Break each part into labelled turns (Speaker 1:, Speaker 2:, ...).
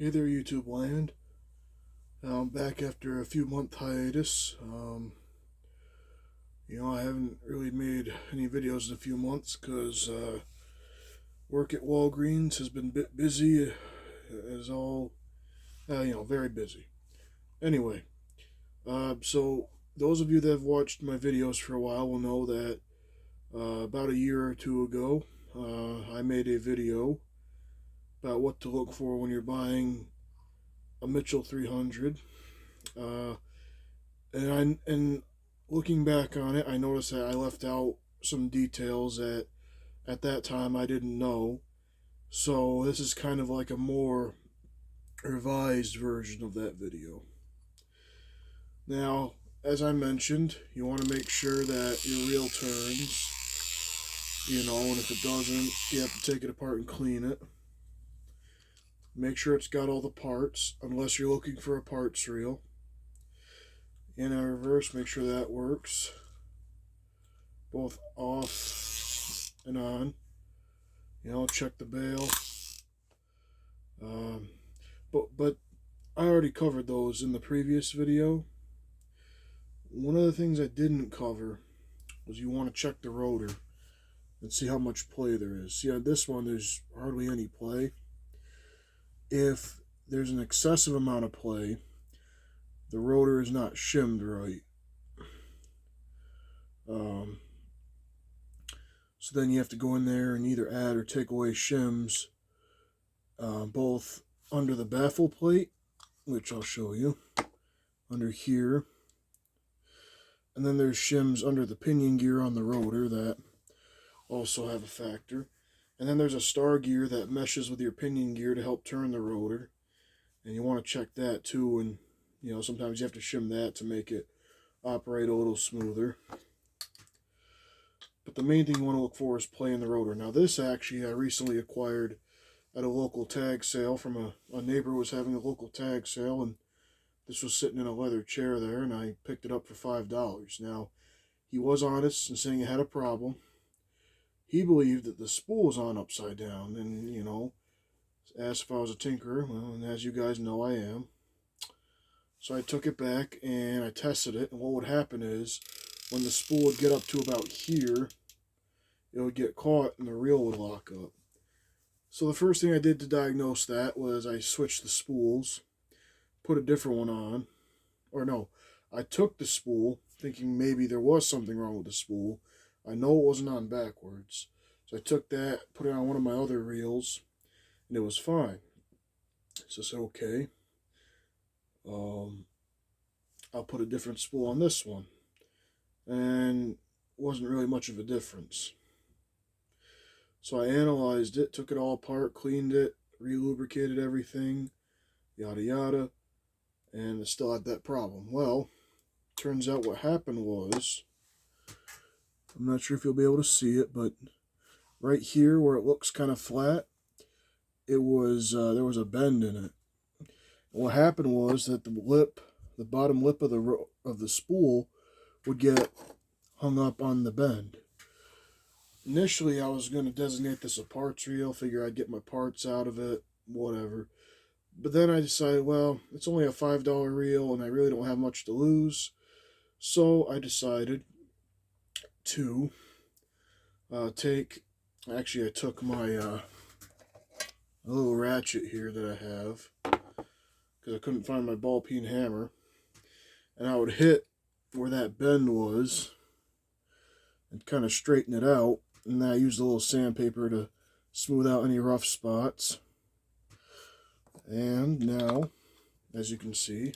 Speaker 1: Hey there, YouTube land. I'm back after a few month hiatus. I haven't really made any videos in a few months because work at Walgreens has been a bit busy, as all, very busy. Anyway, so those of you that have watched my videos for a while will know that about a year or two ago, I made a video about what to look for when you're buying a Mitchell 300. Uh, and looking back on it, I noticed that I left out some details that at that time I didn't know. So this is kind of like a more revised version of that video. Now, as I mentioned, you want to make sure that your reel turns, and if it doesn't, you have to take it apart and clean it. Make sure it's got all the parts, unless you're looking for a parts reel. In a reverse, make sure that works. Both off and on. Check the bail. But I already covered those in the previous video. One of the things I didn't cover was you want to check the rotor and see how much play there is. See, on this one, there's hardly any play. If there's an excessive amount of play, the rotor is not shimmed right. So then you have to go in there and either add or take away shims, both under the baffle plate, which I'll show you, under here. And then there's shims under the pinion gear on the rotor that also have a factor. And then there's a star gear that meshes with your pinion gear to help turn the rotor. And you want to check that too, and sometimes you have to shim that to make it operate a little smoother. But the main thing you want to look for is play in the rotor. Now this actually I recently acquired at a local tag sale from a neighbor who was having a local tag sale, and this was sitting in a leather chair there, and I picked it up for $5. Now, he was honest in saying it had a problem. He believed that the spool was on upside down, and, asked if I was a tinkerer. Well, and as you guys know, I am. So I took it back, and I tested it, and what would happen is, when the spool would get up to about here, it would get caught, and the reel would lock up. So the first thing I did to diagnose that was I switched the spools, put a different one on. Or no, I took the spool thinking maybe there was something wrong with the spool. I know it wasn't on backwards. So I took that, put it on one of my other reels, and it was fine. So I said, okay, I'll put a different spool on this one. And wasn't really much of a difference. So I analyzed it, took it all apart, cleaned it, re-lubricated everything, yada yada, and it still had that problem. Well, turns out what happened was, I'm not sure if you'll be able to see it, but right here where it looks kind of flat, it was there was a bend in it. And what happened was that the bottom lip of the spool would get hung up on the bend. Initially, I was going to designate this a parts reel, figure I'd get my parts out of it, whatever. But then I decided, well, it's only a $5 reel, and I really don't have much to lose. So I decided to I took my little ratchet here that I have, because I couldn't find my ball peen hammer, and I would hit where that bend was and kind of straighten it out. And then I used a little sandpaper to smooth out any rough spots. And now, as you can see,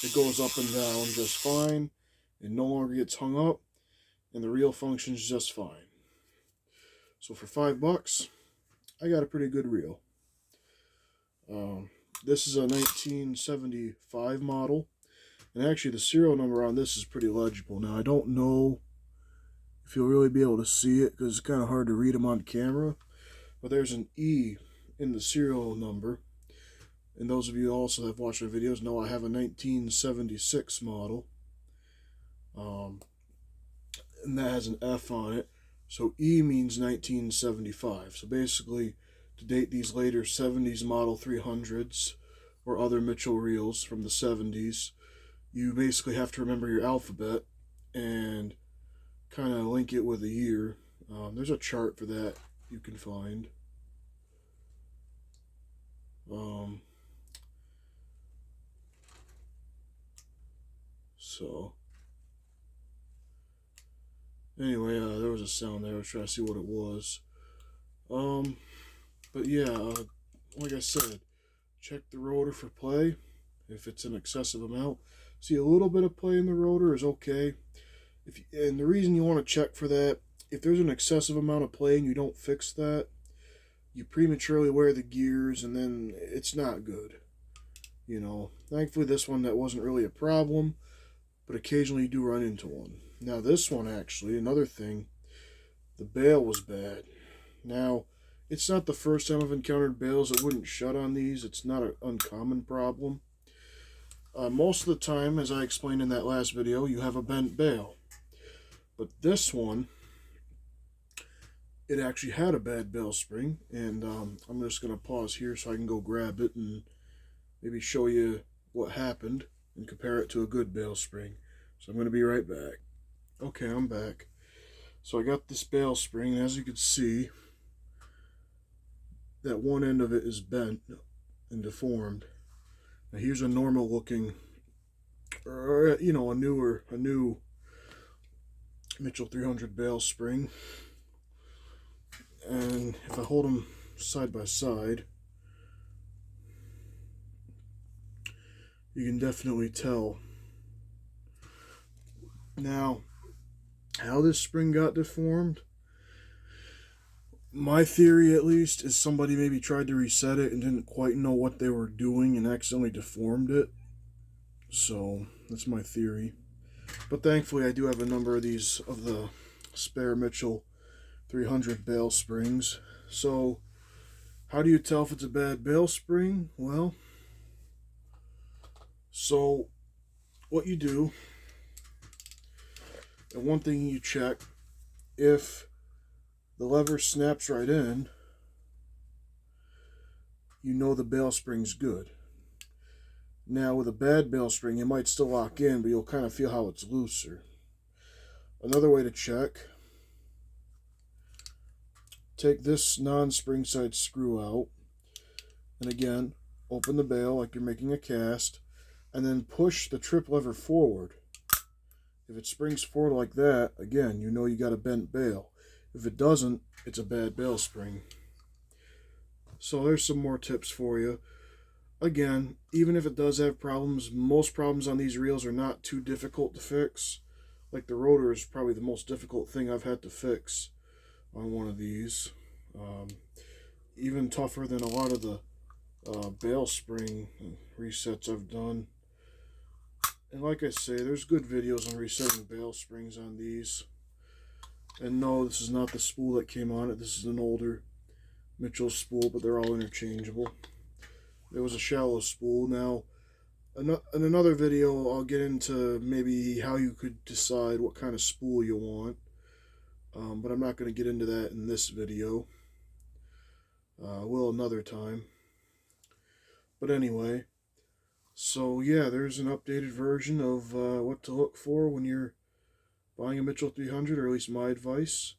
Speaker 1: it goes up and down just fine. It no longer gets hung up, and the reel functions just fine. So for $5, I got a pretty good reel. This is a 1975 model. And actually, the serial number on this is pretty legible. Now, I don't know if you'll really be able to see it because it's kind of hard to read them on camera. But there's an E in the serial number. And those of you also that have watched my videos know I have a 1976 model. And that has an F on it. So E means 1975. So basically, to date these later 70s model 300s or other Mitchell reels from the 70s, you basically have to remember your alphabet and kind of link it with a year. There's a chart for that you can find. So anyway, there was a sound there. I was trying to see what it was. But yeah, like I said, check the rotor for play if it's an excessive amount. See, a little bit of play in the rotor is okay. And the reason you want to check for that, if there's an excessive amount of play and you don't fix that, you prematurely wear the gears and then it's not good. You know, thankfully this one that wasn't really a problem, but occasionally you do run into one. Now this one actually, another thing, the bail was bad. Now, it's not the first time I've encountered bails that wouldn't shut on these. It's not an uncommon problem. Most of the time, as I explained in that last video, you have a bent bail. But this one, it actually had a bad bail spring. And I'm just going to pause here so I can go grab it and maybe show you what happened and compare it to a good bail spring. So I'm going to be right back. Okay, I'm back. So I got this bail spring, and as you can see, that one end of it is bent and deformed. Now here's a normal looking, or you know, a new Mitchell 300 bail spring. And if I hold them side by side, you can definitely tell. Now, how this spring got deformed, my theory at least, is somebody maybe tried to reset it and didn't quite know what they were doing and accidentally deformed it. So that's my theory. But thankfully I do have a number of these of the spare Mitchell 300 bail springs. So how do you tell if it's a bad bail spring? Well, so what you do, and one thing you check, if the lever snaps right in, you know the bail spring's good. Now with a bad bail spring, it might still lock in, but you'll kind of feel how it's looser. Another way to check, take this non-spring side screw out, and again, open the bail like you're making a cast, and then push the trip lever forward. If it springs forward like that, again, you know you got a bent bail. If it doesn't, it's a bad bail spring. So there's some more tips for you. Again, even if it does have problems, most problems on these reels are not too difficult to fix. Like the rotor is probably the most difficult thing I've had to fix on one of these. Even tougher than a lot of the bail spring resets I've done. And like I say, there's good videos on resetting bail springs on these. And no, this is not the spool that came on it. This is an older Mitchell spool, but they're all interchangeable. There was a shallow spool. Now, in another video, I'll get into maybe how you could decide what kind of spool you want. But I'm not going to get into that in this video. I will another time. But anyway, so yeah, there's an updated version of what to look for when you're buying a Mitchell 300, or at least my advice.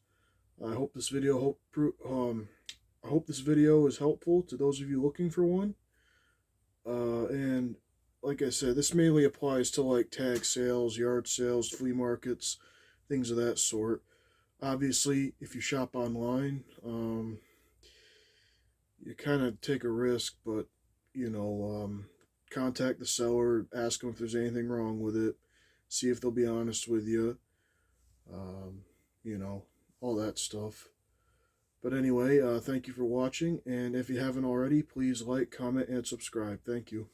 Speaker 1: I hope this video is helpful to those of you looking for one. And like I said, this mainly applies to like tag sales, yard sales, flea markets, things of that sort. Obviously, if you shop online, you kind of take a risk, but you know, contact the seller, ask them if there's anything wrong with it, see if they'll be honest with you, you know, all that stuff. But anyway, thank you for watching, and if you haven't already, please like, comment, and subscribe. Thank you.